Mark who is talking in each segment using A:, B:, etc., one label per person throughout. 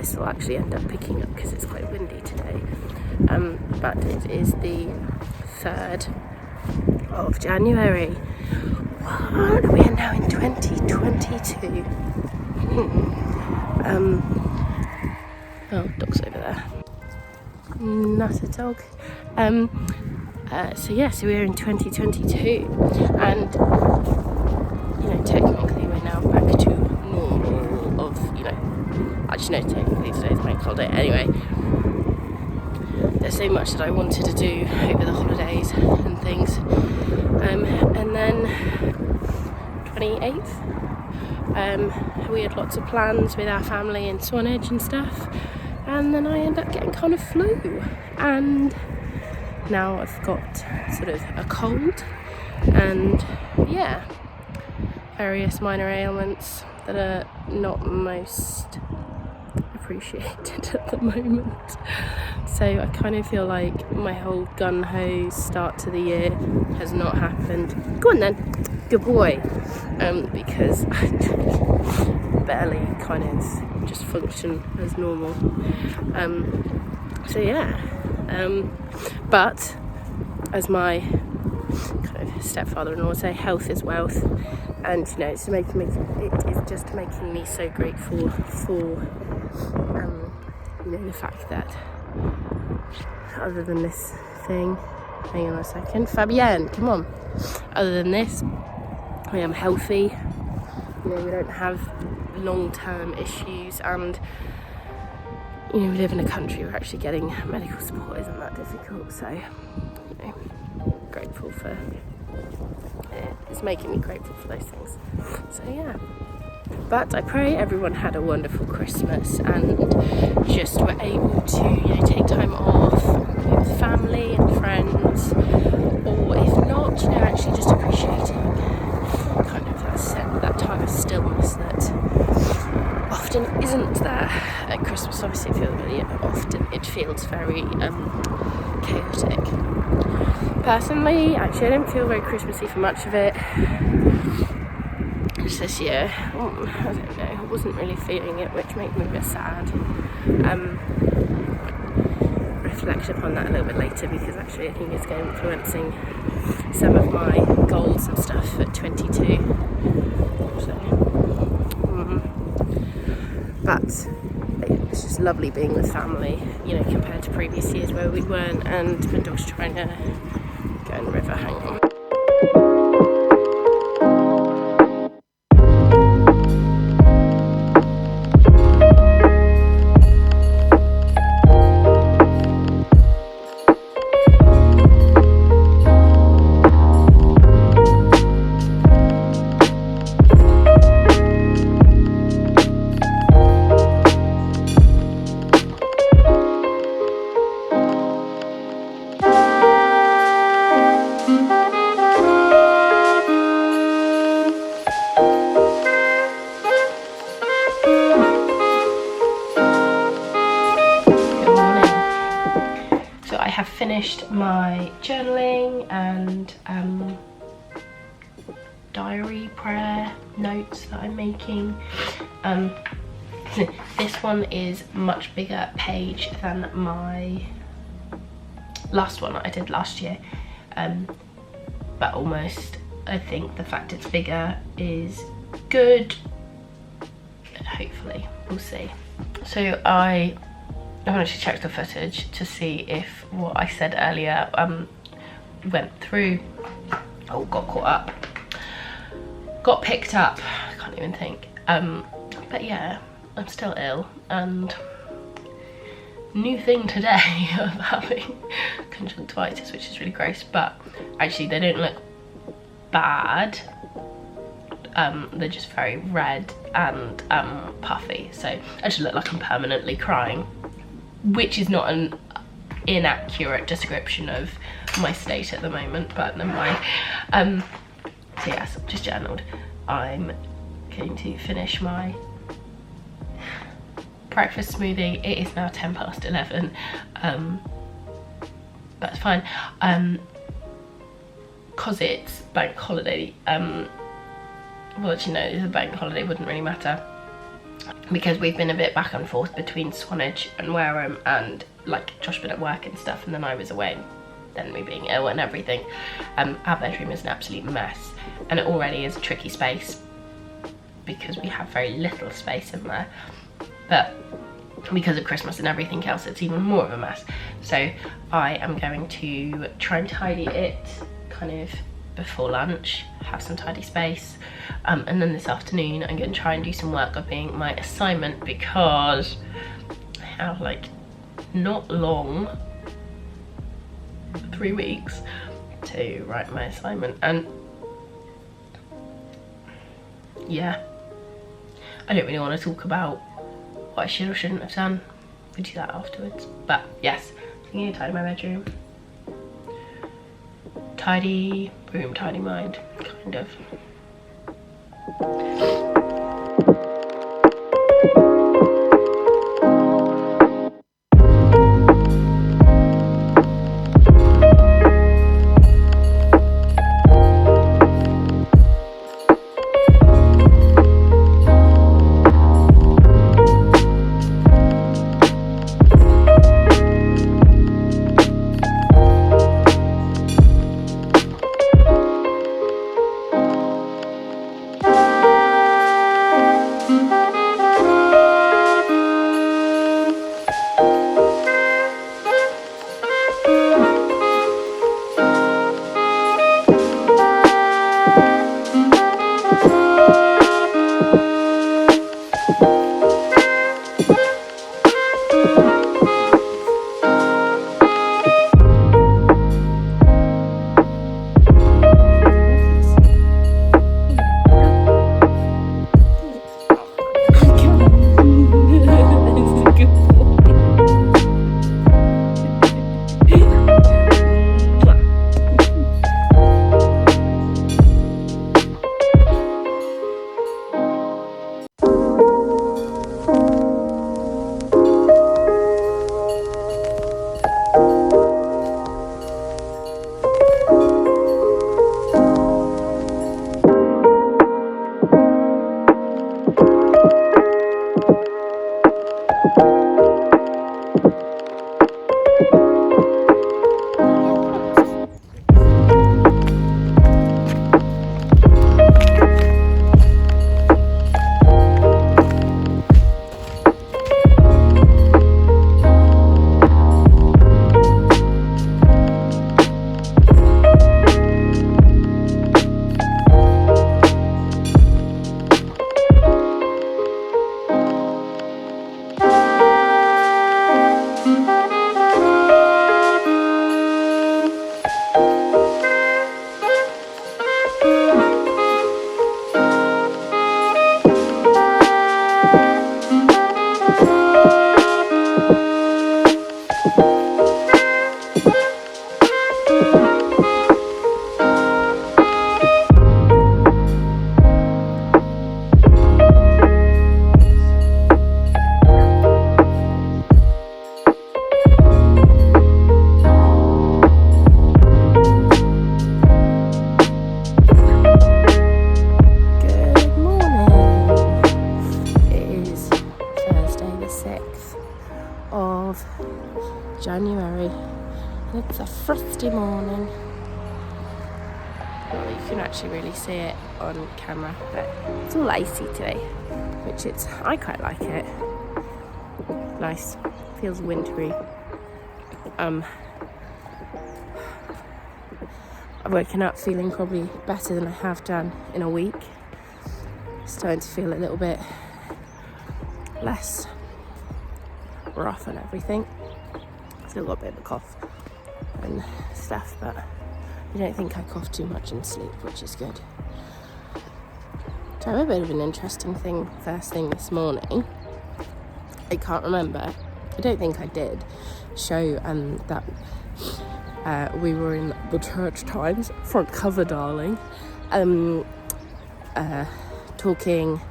A: this will actually end up picking up because it's quite windy today. But it is the 3rd of January. What? We are now in 2022. Oh, dog's over there. Not a dog. So we're in 2022, and technically we're now back to normal of, actually no, technically today's bank holiday anyway. There's so much that I wanted to do over the holidays and things, and then 28th, we had lots of plans with our family in Swanage and stuff, and then I ended up getting kind of flu, and now I've got sort of a cold and various minor ailments that are not most appreciated at the moment. So I kind of feel like my whole gun-ho start to the year has not happened. Go on then, good boy. Because I barely kind of just function as normal. But as my kind of stepfather-in-law would say, health is wealth, and it is just making me so grateful for the fact that other than this thing, hang on a second, Fabienne, come on. Other than this, I am healthy. We don't have long-term issues, and we live in a country where actually getting medical support isn't that difficult. So, grateful for it. It's making me grateful for those things. So yeah. But I pray everyone had a wonderful Christmas and just were able to, take time off with family and friends, or if not, actually just appreciating kind of that time of stillness that often isn't there at Christmas. Obviously, it feels very chaotic. Personally, actually, I didn't feel very Christmassy for much of it. Just this year, I don't know, I wasn't really feeling it, which made me a bit sad. Reflect upon that a little bit later, because actually I think it's influencing some of my goals and stuff for 22. So, but it's just lovely being with family, compared to previous years where we weren't, and my dog's trying to go in the river. Hang on. Finished my journaling and diary prayer notes that I'm making. This one is much bigger page than my last one that I did last year, but almost I think the fact it's bigger is good. Hopefully, we'll see. So I haven't actually checked the footage to see if what I said earlier went through. Oh, got caught up. Got picked up. I can't even think. But yeah, I'm still ill, and new thing today of having conjunctivitis, which is really gross, but actually they don't look bad. They're just very red and puffy, so I just look like I'm permanently crying, which is not an inaccurate description of my state at the moment, but never mind. So yes, I've just journaled. I'm going to finish my breakfast smoothie. It is now 11:10. That's fine. Cause it's bank holiday. Well, actually no, it's a bank holiday, wouldn't really matter. because we've been a bit back and forth between Swanage and Wareham, and like Josh been at work and stuff, and then I was away, then me being ill and everything. Our bedroom is an absolute mess, and it already is a tricky space because we have very little space in there, but because of Christmas and everything else, it's even more of a mess. So I am going to try and tidy it kind of before lunch, have some tidy space, and then this afternoon I'm going to try and do some work on being my assignment, because I have like not long, 3 weeks to write my assignment. And yeah, I don't really want to talk about what I should or shouldn't have done. We'll do that afterwards. But yes, I'm going to tidy my bedroom. Tidy room, tidy mind, kind of. January, and it's a frosty morning. Well, you can actually really see it on camera, but it's all icy today, which I quite like it. Nice, feels wintry. I've woken up feeling probably better than I have done in a week. Starting to feel a little bit less rough and everything. Still got a bit of a cough and stuff, but I don't think I cough too much in sleep, which is good. So I have a bit of an interesting thing first thing this morning. I can't remember, I don't think I did show that we were in the Church Times front cover, darling, talking,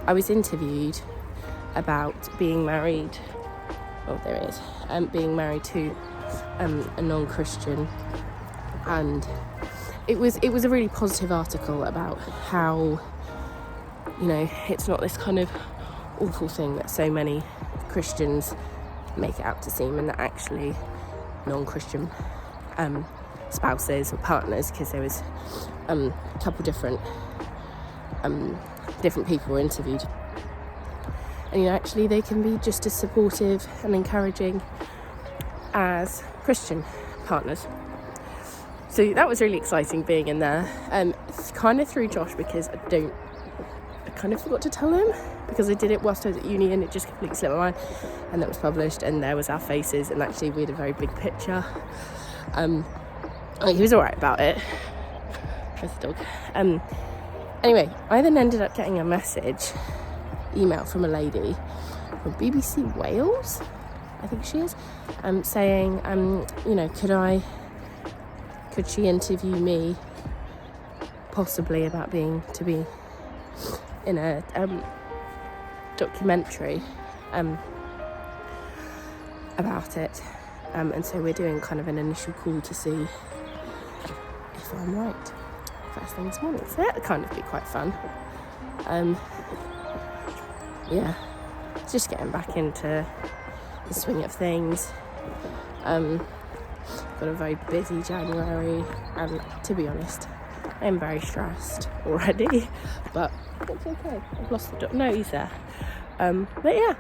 A: I was interviewed about being married, being married to a non-Christian, and it was a really positive article about how you know, it's not this kind of awful thing that so many Christians make it out to seem, and that actually non-Christian spouses or partners, because there was a couple different people were interviewed, and you know, actually they can be just as supportive and encouraging as Christian partners. So that was really exciting being in there. Kind of through Josh, because I kind of forgot to tell him, because I did it whilst I was at uni and it just completely slipped my mind, and that was published, and there was our faces, and actually we had a very big picture. He was alright about it. There's the dog. Anyway, I then ended up getting a email from a lady from BBC Wales, I think she is, saying, you know, could she interview me possibly about to be in a documentary about it, and so we're doing kind of an initial call to see if I'm right first thing this morning, so that'll kind of be quite fun. Yeah, just getting back into the swing of things. Got a very busy January, and to be honest, I'm very stressed already, but it's okay. I've lost the dog. No, he's there. But yeah.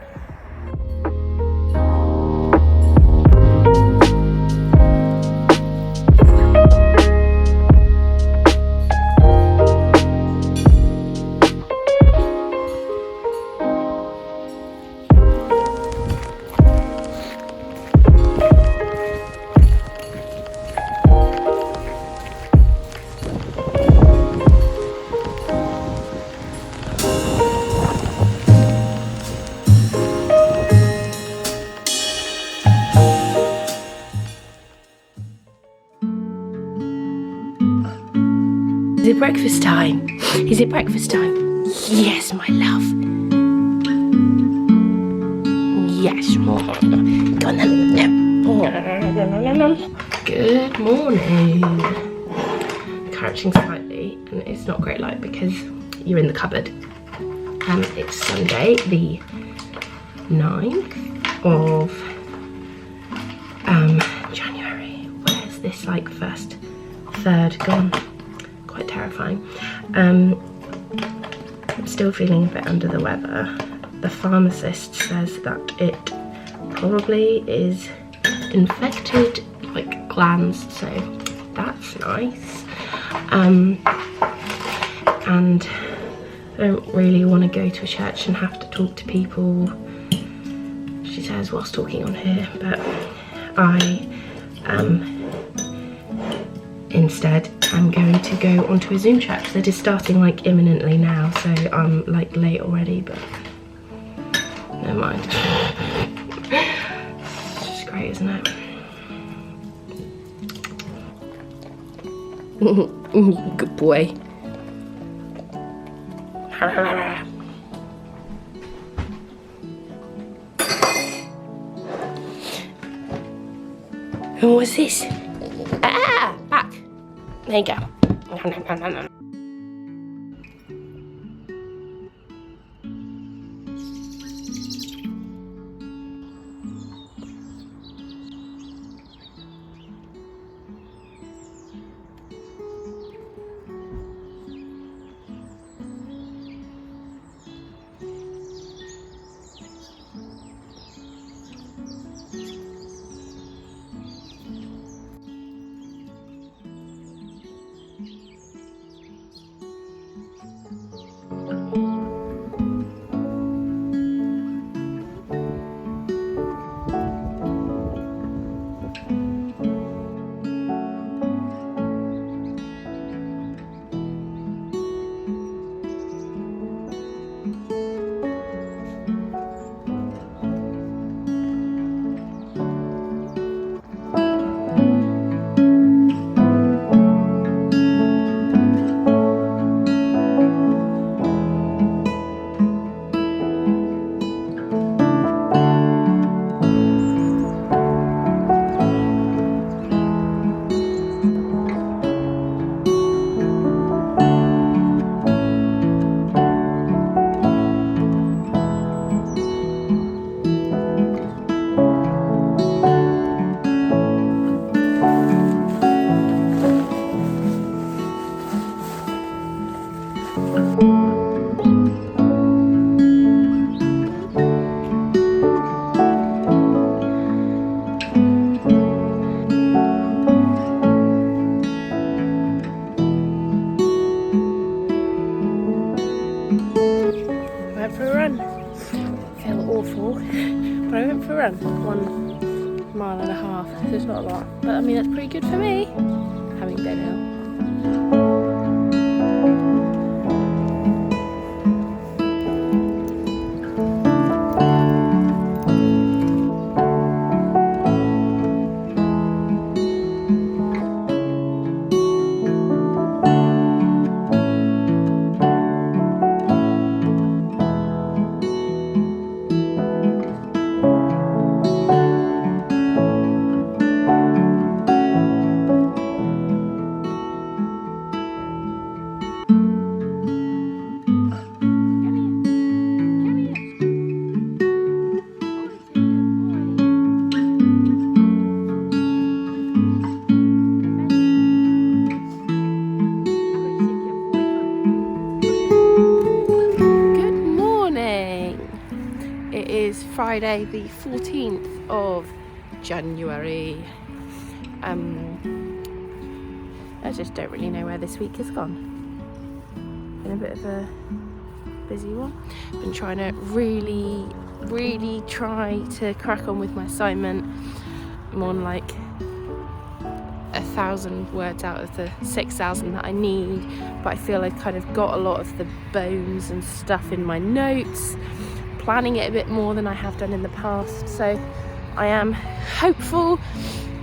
A: Is it breakfast time? Is it breakfast time? Yes, my love. Yes. Go on then. Good morning. Encouraging slightly, and it's not great light because you're in the cupboard. It's Sunday, the 9th of January. Where's this like first third gone? Quite terrifying. I'm still feeling a bit under the weather. The pharmacist says that it probably is infected like glands, so that's nice. And I don't really want to go to a church and have to talk to people, she says, whilst talking on here, but I instead I'm going to go onto a Zoom chat because it is starting like imminently now, so I'm like late already, but never mind. It's just great, isn't it? Good boy. And what's this? Ah, back. There you go. awful, but I went for a run, 1.5 miles, so it's not a lot. But I mean, that's pretty good for me, having been ill. Friday the 14th of January. I just don't really know where this week has gone. Been a bit of a busy one. Been trying to really try to crack on with my assignment. I'm on like 1,000 words out of the 6,000 that I need, but I feel I've kind of got a lot of the bones and stuff in my notes. Planning it a bit more than I have done in the past, so I am hopeful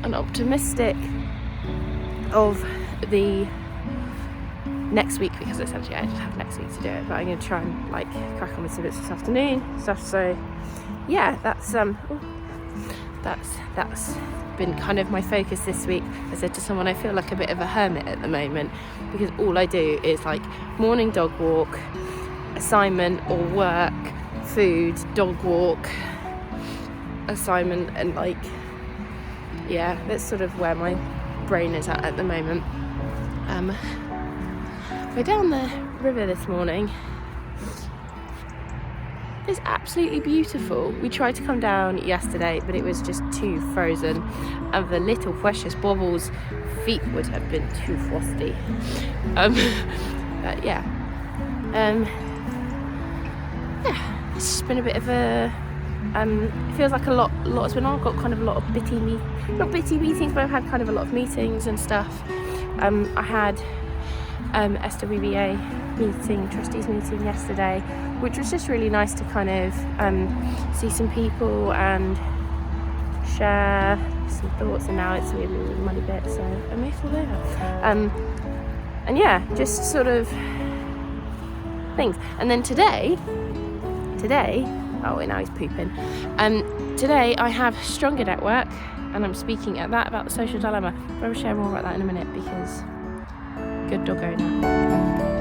A: and optimistic of the next week, because essentially I just have next week to do it, but I'm going to try and like crack on with some bits this afternoon stuff. So yeah, that's been kind of my focus this week. I said to someone, I feel like a bit of a hermit at the moment, because all I do is like morning dog walk, assignment or work, food, dog walk, assignment, and like, yeah, that's sort of where my brain is at the moment. We're down the river this morning. It's absolutely beautiful. We tried to come down yesterday, but it was just too frozen, and the little precious Bobble's feet would have been too frosty. But yeah. It's just been a bit of a, it feels like a lot has been on. I've got kind of a lot of not bitty meetings, but I've had kind of a lot of meetings and stuff. I had SWBA meeting, trustees meeting yesterday, which was just really nice to kind of see some people and share some thoughts, and now it's a really money bit, so I may fall over. And yeah, just sort of things. And then today, oh wait, now he's pooping. Today I have Stronger Network, and I'm speaking at that about the social dilemma. But I will share more about that in a minute, because good doggo now.